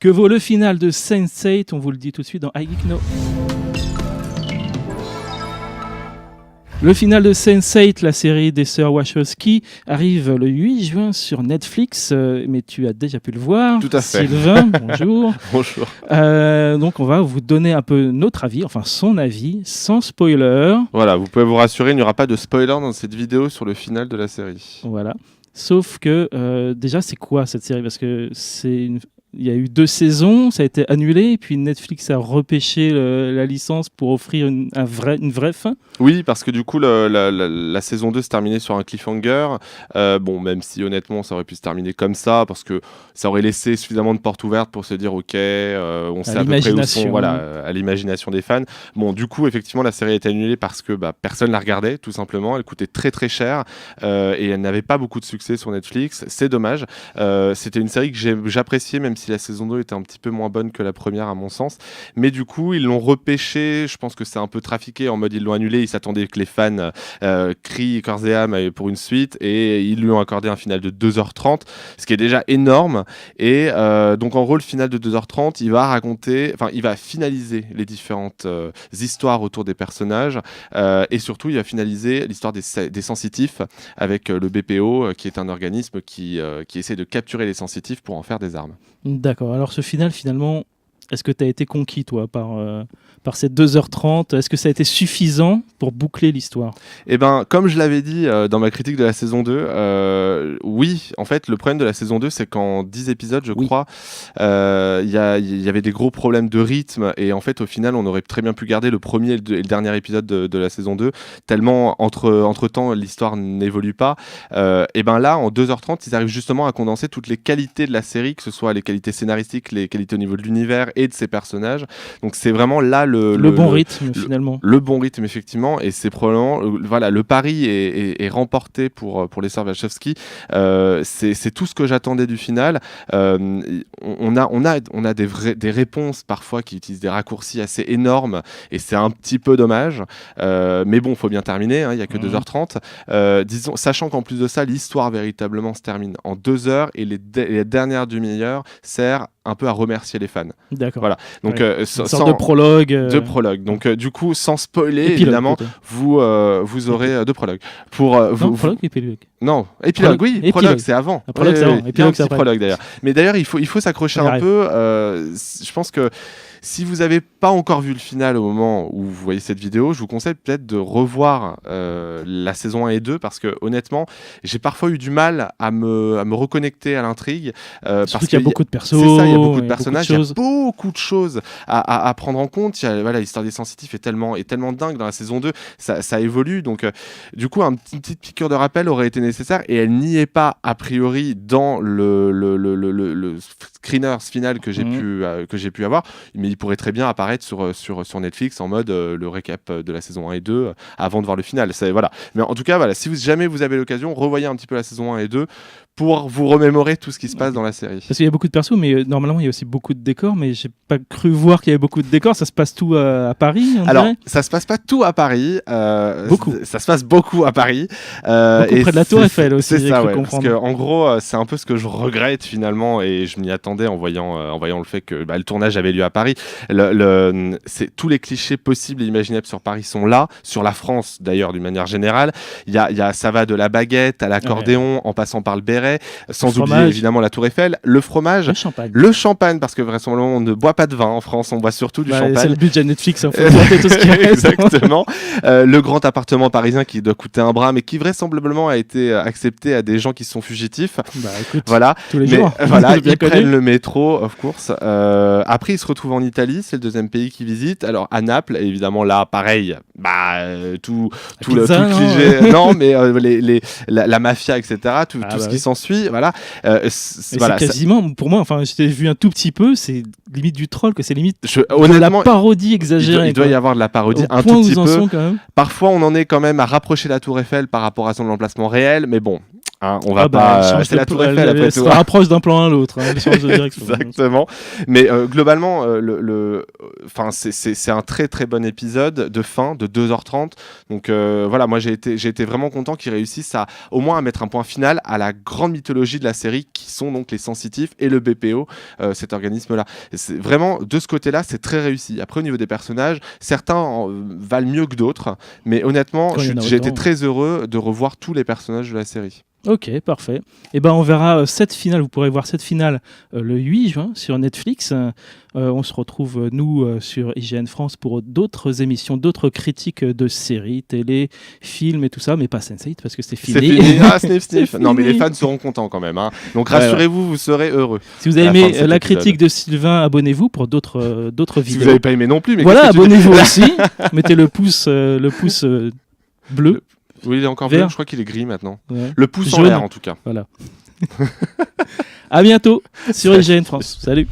Que vaut le final de Sense8 ? On vous le dit tout de suite dans iGeekNo. Le final de Sense8, la série des sœurs Wachowski, arrive le 8 juin sur Netflix, mais tu as déjà pu le voir. Tout à fait. Sylvain, bonjour. Bonjour. Donc on va vous donner un peu notre avis, enfin son avis, sans spoiler. Voilà, vous pouvez vous rassurer, il n'y aura pas de spoiler dans cette vidéo sur le final de la série. Voilà. Sauf que, déjà, c'est quoi cette série ? Parce que il y a eu 2 saisons, ça a été annulé, et puis Netflix a repêché la licence pour offrir une vraie fin. Oui, parce que du coup, la saison 2 se terminait sur un cliffhanger. Bon, même si honnêtement, ça aurait pu se terminer comme ça, parce que ça aurait laissé suffisamment de portes ouvertes pour se dire, ok, on sait à peu près où sont, voilà, à l'imagination des fans. Bon, du coup, effectivement, la série a été annulée parce que personne la regardait, tout simplement. Elle coûtait très très cher et elle n'avait pas beaucoup de succès sur Netflix. C'est dommage. C'était une série que j'appréciais, même si la saison 2 était un petit peu moins bonne que la première, à mon sens. Mais du coup, ils l'ont repêché. Je pense que c'est un peu trafiqué, en mode ils l'ont annulé. Ils s'attendaient que les fans crient corps et âme pour une suite, et ils lui ont accordé un final de 2h30, ce qui est déjà énorme. Et donc en gros, le final de 2h30, il va finaliser les différentes histoires autour des personnages, et surtout il va finaliser l'histoire des sensitifs avec le BPO, qui est un organisme qui essaie de capturer les sensitifs pour en faire des armes. D'accord, alors ce final, finalement, est-ce que tu as été conquis, toi, par ces 2h30 ? Est-ce que ça a été suffisant pour boucler l'histoire ? Eh ben, comme je l'avais dit dans ma critique de la saison 2, oui, en fait, le problème de la saison 2, c'est qu'en 10 épisodes, je crois, il y avait des gros problèmes de rythme, et en fait, au final, on aurait très bien pu garder le premier et le dernier épisode de la saison 2, tellement, entre-temps, l'histoire n'évolue pas. Et ben là, en 2h30, ils arrivent justement à condenser toutes les qualités de la série, que ce soit les qualités scénaristiques, les qualités au niveau de l'univers et de ses personnages. Donc c'est vraiment là le bon rythme, finalement. Le bon rythme, effectivement, et c'est probablement le pari est remporté pour les sœurs Wachowski. C'est tout ce que j'attendais du final. On a des réponses parfois qui utilisent des raccourcis assez énormes, et c'est un petit peu dommage. Mais bon, faut bien terminer, hein, il y a que 2h30. Disons, sachant qu'en plus de ça, l'histoire véritablement se termine en 2 heures, et les dernières demi-heures servent un peu à remercier les fans. D'accord. Voilà. Donc, une sorte de prologue. De prologue. Donc, du coup, sans spoiler, épilogue, évidemment, peut-être. vous aurez 2 prologues. Prologue, épilogue. Non, épilogue, oui, épilogue. Prologue, c'est avant. Prologue, c'est avant. Il y a un petit prologue, d'ailleurs. Mais d'ailleurs, il faut s'accrocher un peu. Je pense que si vous n'avez pas encore vu le final au moment où vous voyez cette vidéo, je vous conseille peut-être de revoir la saison 1 et 2, parce que honnêtement, j'ai parfois eu du mal à me reconnecter à l'intrigue. Parce qu'il y a beaucoup de persos. C'est ça, il y a beaucoup de personnages, il y a beaucoup beaucoup de choses à prendre en compte. L'histoire des sensitifs est tellement dingue dans la saison 2, ça évolue. Donc, du coup, une petite piqûre de rappel aurait été nécessaire, et elle n'y est pas a priori dans le screeners final que j'ai pu avoir, mais il pourrait très bien apparaître sur Netflix en mode le récap de la saison 1 et 2 avant de voir le final. Voilà. Mais en tout cas, voilà, si jamais vous avez l'occasion, revoyez un petit peu la saison 1 et 2 pour vous remémorer tout ce qui se passe dans la série. Parce qu'il y a beaucoup de persos, mais normalement il y a aussi beaucoup de décors, mais j'ai pas cru voir qu'il y avait beaucoup de décors. Ça se passe tout à Paris, on Alors, dirait. ça se passe pas tout à Paris. Beaucoup. Ça se passe beaucoup à Paris. Beaucoup près de la Tour Eiffel aussi. C'est ça, ouais. Parce que en gros, c'est un peu ce que je regrette finalement, et je m'y attendais en voyant le fait que le tournage avait lieu à Paris. Tous les clichés possibles et imaginables sur Paris sont là, sur la France d'ailleurs d'une manière générale. Ça va de la baguette à l'accordéon, en passant par le béret, sans oublier évidemment la Tour Eiffel, le fromage, le champagne, parce que vraisemblablement on ne boit pas de vin en France, on boit surtout du champagne. C'est le budget Netflix, il faut monter tout ce qui reste. Exactement. Le grand appartement parisien qui doit coûter un bras, mais qui vraisemblablement a été accepté à des gens qui sont fugitifs. Écoute, voilà. Tous les jours. Voilà, ils prennent le métro, of course. Après, ils se retrouvent en Italie, c'est le deuxième pays qu'ils visitent. Alors à Naples, évidemment là, pareil, tout le cliché. Non, mais la mafia, etc. Tout ce qui s'ensuit, voilà. C'est quasiment, pour moi, enfin, j'ai vu un tout petit peu, c'est limite du troll, que c'est limite honnêtement, de la parodie exagérée. Il doit y avoir de la parodie un tout petit peu. Parfois, on en est quand même à rapprocher la Tour Eiffel par rapport à son emplacement réel, mais bon. Hein, on va pas. C'est la Tour Eiffel après tout. Ça rapproche d'un plan à l'autre. Hein, change de direction. Exactement. Mais globalement, enfin, c'est un très très bon épisode de fin de 2h30. Donc voilà, moi j'ai été vraiment content qu'ils réussissent au moins à mettre un point final à la grande mythologie de la série, qui sont donc les sensitifs et le BPO, cet organisme-là. C'est vraiment de ce côté-là, c'est très réussi. Après, au niveau des personnages, certains valent mieux que d'autres, mais honnêtement, j'ai été très heureux de revoir tous les personnages de la série. Ok, parfait. Et ben on verra cette finale, vous pourrez voir cette finale le 8 juin sur Netflix. On se retrouve, nous, sur IGN France pour d'autres émissions, d'autres critiques de séries, télé, films et tout ça, mais pas Sense8 parce que c'est fini. C'est fini. Ah, sniff. Non, mais les fans seront contents quand même. Hein. Donc rassurez-vous, vous serez heureux. Si vous avez aimé la critique de Sylvain, abonnez-vous pour d'autres vidéos. Si vous n'avez pas aimé non plus, mais voilà, abonnez-vous aussi. Mettez le pouce bleu. Oui, il est encore vert. Je crois qu'il est gris maintenant. Ouais. Le pouce en l'air, en tout cas. Voilà. À bientôt sur IGN France. Salut.